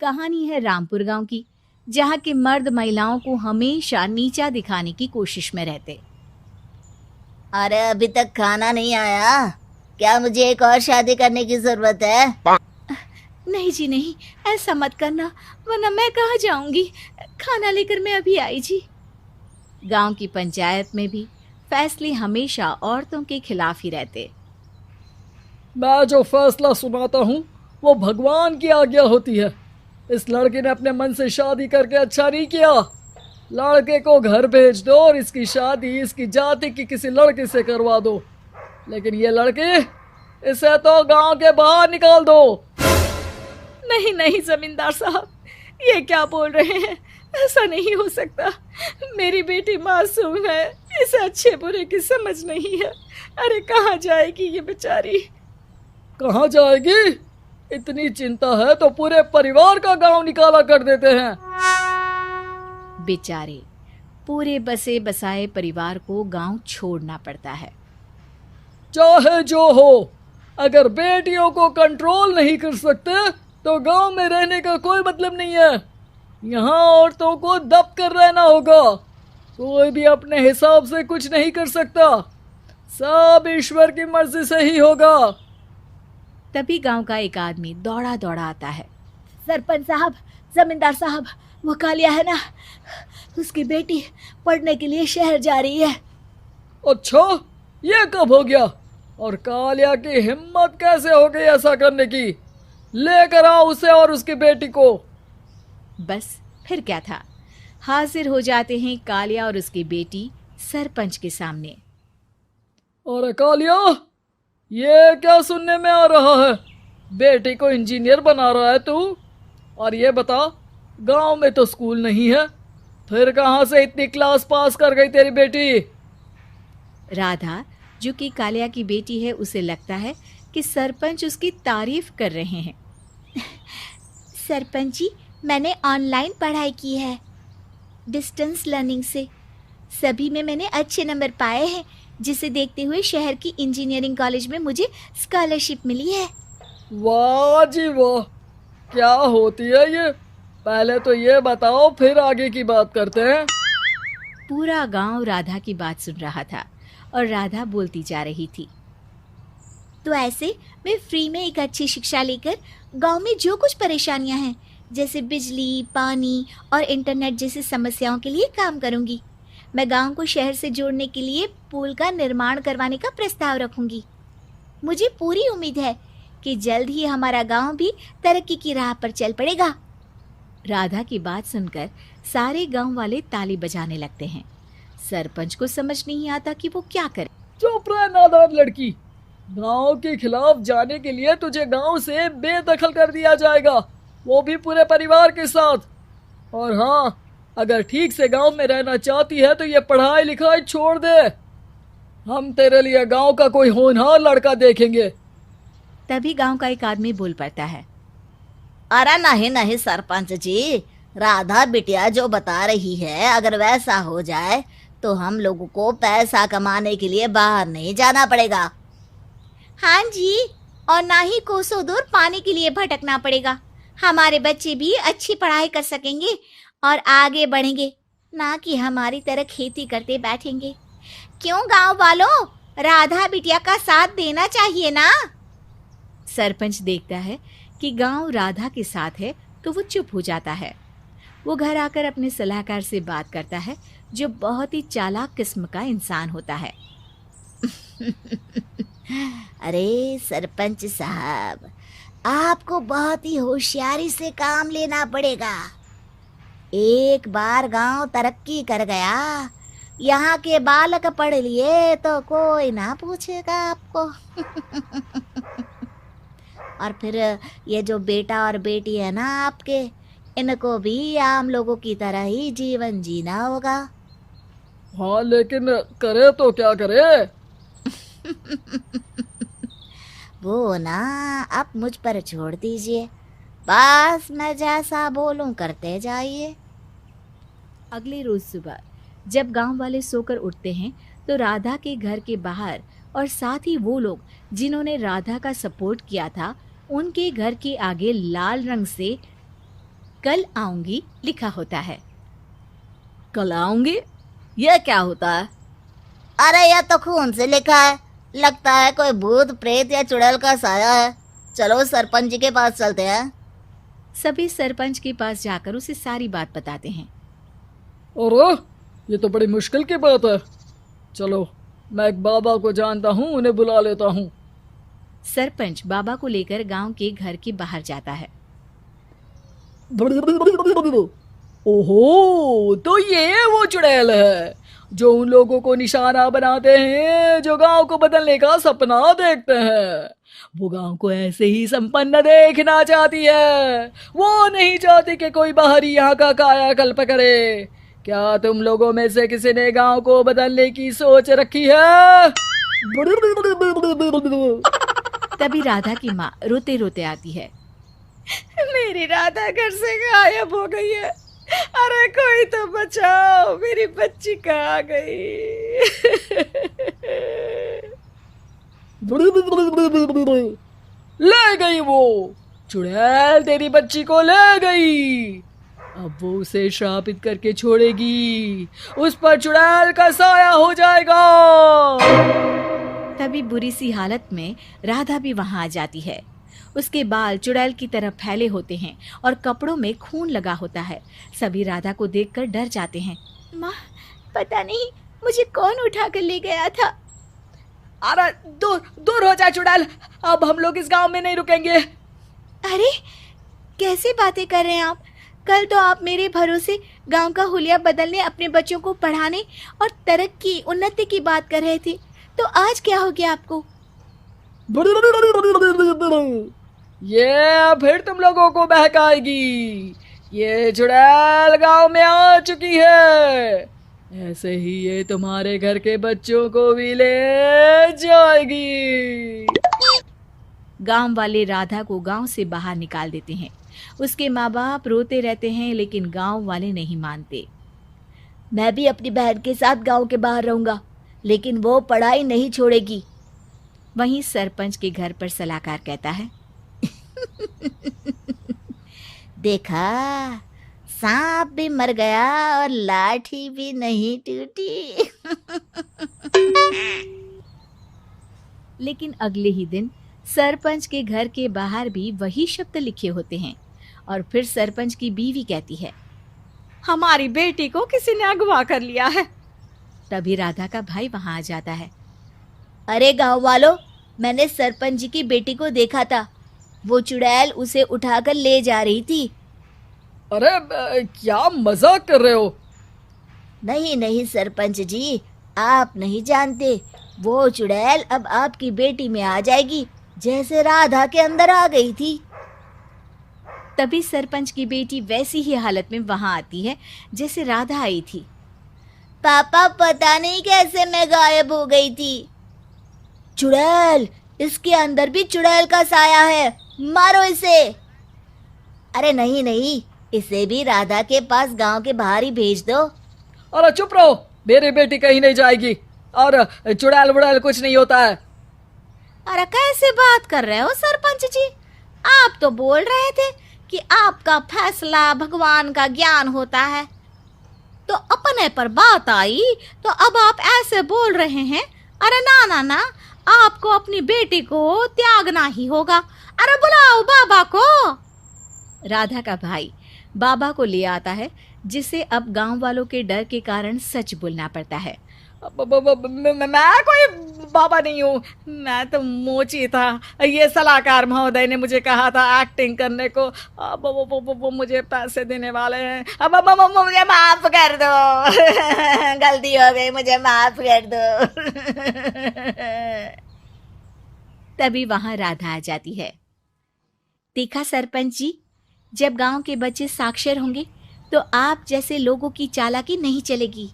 कहानी है रामपुर गांव की, जहां के मर्द महिलाओं को हमेशा नीचा दिखाने की कोशिश में रहते। अरे अभी तक खाना नहीं आया, क्या मुझे एक और शादी करने की जरूरत है? नहीं जी नहीं, ऐसा मत करना, वरना मैं कहाँ जाऊंगी। खाना लेकर मैं अभी आई जी। गांव की पंचायत में भी फैसले हमेशा औरतों के खिलाफ ही रहते। मैं जो फैसला सुनाता हूँ वो भगवान की आज्ञा होती है। इस लड़के ने अपने मन से शादी करके अच्छा नहीं किया। लड़के को घर भेज दो और इसकी शादी इसकी जाति की किसी लड़के से करवा दो, लेकिन ये लड़की, इसे तो गांव के बाहर निकाल दो। नहीं नहीं जमींदार साहब, ये क्या बोल रहे हैं? ऐसा नहीं हो सकता। मेरी बेटी मासूम है, इसे अच्छे बुरे की समझ नहीं है। अरे कहाँ जाएगी ये बेचारी? कहाँ जाएगी? इतनी चिंता है तो पूरे परिवार का गांव निकाला कर देते हैं। बेचारे पूरे बसे बसाए परिवार को गांव छोड़ना पड़ता है। चाहे जो हो, अगर बेटियों को कंट्रोल नहीं कर सकते तो गांव में रहने का कोई मतलब नहीं है। यहाँ औरतों को दब कर रहना होगा। कोई भी अपने हिसाब से कुछ नहीं कर सकता, सब ईश्वर की मर्जी से ही होगा। तभी गांव का एक आदमी दौड़ा दौड़ा आता है। सरपंच साहब, जमींदार साहब, वो कालिया है ना, उसकी बेटी पढ़ने के लिए शहर जा रही है। अच्छा, ये कब हो गया? और कालिया की हिम्मत कैसे हो गई ऐसा करने की? लेकर आओ उसे और उसकी बेटी को। बस फिर क्या था, हाजिर हो जाते हैं कालिया और उसकी बेटी सरपंच के सामने। और कालिया, ये क्या सुनने में आ रहा है? बेटी को इंजीनियर बना रहा है तू? और ये बता, गांव में तो स्कूल नहीं है, फिर कहाँ से इतनी क्लास पास कर गई तेरी बेटी? राधा, जो कि कालिया की बेटी है, उसे लगता है कि सरपंच उसकी तारीफ कर रहे हैं। सरपंच जी, मैंने ऑनलाइन पढ़ाई की है, डिस्टेंस लर्निंग से। सभी में मैंने अच्छे नंबर पाए हैं, जिसे देखते हुए शहर की इंजीनियरिंग कॉलेज में मुझे स्कॉलरशिप मिली है। वाह जी वाह, क्या होती है ये? पहले तो ये बताओ, फिर आगे की बात करते हैं। पूरा गांव राधा की बात सुन रहा था और राधा बोलती जा रही थी। तो ऐसे मैं फ्री में एक अच्छी शिक्षा लेकर गांव में जो कुछ परेशानियां हैं, जैसे बिजली, पानी और इंटरनेट जैसी समस्याओं के लिए काम करूंगी। मैं गांव को शहर से जोड़ने के लिए पुल का निर्माण करवाने का प्रस्ताव रखूंगी। मुझे पूरी उम्मीद है कि जल्द ही हमारा गांव भी तरक्की की राह पर चल पड़ेगा। राधा की बात सुनकर सारे गांव वाले ताली बजाने लगते हैं। सरपंच को समझ नहीं आता कि वो क्या करे। चुप रह नादान लड़की, गांव के खिलाफ जाने के लिए तुझे गांव से बेदखल कर दिया जाएगा, वो भी पूरे परिवार के साथ। और हाँ, अगर ठीक से गांव में रहना चाहती है तो ये पढ़ाई लिखाई छोड़ दे। हम तेरे लिए गांव का कोई होनहार लड़का देखेंगे। तभी गांव का एक आदमी बोल पड़ता है। अरे नहीं नहीं सरपंच जी, राधा बिटिया जो बता रही है, अगर वैसा हो जाए तो हम लोगों को पैसा कमाने के लिए बाहर नहीं जाना पड़ेगा। हाँ जी, और ना ही कोसों दूर पानी के लिए भटकना पड़ेगा। हमारे बच्चे भी अच्छी पढ़ाई कर सकेंगे और आगे बढ़ेंगे, ना कि हमारी तरह खेती करते बैठेंगे। क्यों गांव वालों, राधा बिटिया का साथ देना चाहिए ना। सरपंच देखता है कि गांव राधा के साथ है तो वो चुप हो जाता है। वो घर आकर अपने सलाहकार से बात करता है, जो बहुत ही चालाक किस्म का इंसान होता है। अरे सरपंच साहब, आपको बहुत ही होशियारी से काम लेना पड़ेगा। एक बार गांव तरक्की कर गया, यहाँ के बालक पढ़ लिए तो कोई ना पूछेगा आपको। और फिर ये जो बेटा और बेटी है ना आपके, इनको भी आम लोगों की तरह ही जीवन जीना होगा। हाँ, लेकिन करे तो क्या करे? वो ना आप मुझ पर छोड़ दीजिए, बस मैं जैसा बोलूं करते जाइए। अगले रोज सुबह जब गांव वाले सोकर उठते हैं तो राधा के घर के बाहर और साथ ही वो लोग जिन्होंने राधा का सपोर्ट किया था, उनके घर के आगे लाल रंग से कल आऊंगी लिखा होता है। कल आऊंगी, यह क्या होता है? अरे यह तो खून से लिखा है, लगता है कोई भूत प्रेत या चुड़ैल का साया है। चलो सरपंच जी के पास चलते हैं। सभी सरपंच के पास जाकर उसे सारी बात बताते हैं। अरे ये तो बड़ी मुश्किल की बात है। चलो मैं एक बाबा को जानता हूँ, उन्हें बुला लेता हूँ। सरपंच बाबा को लेकर गांव के घर के बाहर जाता है। ओहो, तो ये वो चुड़ैल है जो उन लोगों को निशाना बनाते हैं जो गांव को बदलने का सपना देखते हैं। वो गांव को ऐसे ही संपन्न देखना चाहती है। वो नहीं चाहती कि कोई बाहरी यहाँ का कायाकल्प करे। क्या तुम लोगों में से किसी ने गांव को बदलने की सोच रखी है? तभी राधा की माँ रोते रोते आती है। मेरी राधा घर से गायब हो गई है। अरे कोई तो बचाओ, मेरी बच्ची कहाँ गई? ले गई वो चुड़ैल, तेरी बच्ची को ले गई। अब वो उसे श्रापित करके छोड़ेगी, उस पर चुड़ैल का साया हो जाएगा। तभी बुरी सी हालत में राधा भी वहां आ जाती है। उसके बाल चुड़ैल की तरह फैले होते हैं और कपड़ों में खून लगा होता है। सभी राधा को देखकर डर जाते हैं। माँ, पता नहीं मुझे कौन उठा कर ले गया था। अरे दूर दूर हो जा चुड़ैल, अब हम लोग इस गांव में नहीं रुकेंगे। अरे कैसी बातें कर रहे हैं आप? कल तो आप मेरे भरोसे गांव का हुलिया बदलने, अपने बच्चों को पढ़ाने और तरक्की उन्नति की बात कर रहे थे, तो आज क्या हो गया आपको? ये फिर तुम लोगों को बहकाएगी। ये चुड़ैल गांव में आ चुकी है, ऐसे ही ये तुम्हारे घर के बच्चों को भी ले जाएगी। गांव वाले राधा को गांव से बाहर निकाल देते हैं। उसके माँ बाप रोते रहते हैं, लेकिन गांव वाले नहीं मानते। मैं भी अपनी बहन के साथ गांव के बाहर रहूंगा, लेकिन वो पढ़ाई नहीं छोड़ेगी। वहीं सरपंच के घर पर सलाहकार कहता है। देखा, सांप भी मर गया और लाठी भी नहीं टूटी। लेकिन अगले ही दिन सरपंच के घर के बाहर भी वही शब्द लिखे होते हैं। और फिर सरपंच की बीवी कहती है, हमारी बेटी को किसी ने अगवा कर लिया है। तभी राधा का भाई वहां आ जाता है। अरे गांव वालों, मैंने सरपंच जी की बेटी को देखा था। वो चुड़ैल उसे उठाकर ले जा रही थी। अरे क्या मजाक कर रहे हो? नहीं नहीं सरपंच जी, आप नहीं जानते। वो चुड़ैल अब आपकी बेटी में आ जाएगी, जैसे राधा के अंदर आ गई थी। तभी सरपंच की बेटी वैसी ही हालत में वहां आती है जैसे राधा आई थी। पापा, पता नहीं कैसे मैं गायब हो गई थी। चुड़ैल, इसके अंदर भी चुड़ैल का साया है, मारो इसे। अरे नहीं नहीं, इसे भी राधा के पास गांव के बाहर ही भेज दो। अरे चुप रहो, मेरी बेटी कहीं नहीं जाएगी और चुड़ैल वुड़ैल कुछ नहीं होता है। अरे कैसे बात कर रहे हो सरपंच जी? आप तो बोल रहे थे कि आपका फैसला भगवान का ज्ञान होता है, तो अपने पर बात आई तो अब आप ऐसे बोल रहे हैं। अरे ना ना ना, आपको अपनी बेटी को त्यागना ही होगा। अरे बुलाओ बाबा को। राधा का भाई बाबा को ले आता है, जिसे अब गांव वालों के डर के कारण सच बोलना पड़ता है। मैं कोई बाबा नहीं हूँ, मैं तो मोची था। ये सलाहकार महोदय ने मुझे कहा था एक्टिंग करने को। अब वो मुझे पैसे देने वाले हैं। अब मुझे माफ कर दो। गलती हो गई, मुझे माफ कर दो। तभी वहां राधा आ जाती है। देखा सरपंच जी, जब गांव के बच्चे साक्षर होंगे तो आप जैसे लोगों की चालाकी नहीं चलेगी।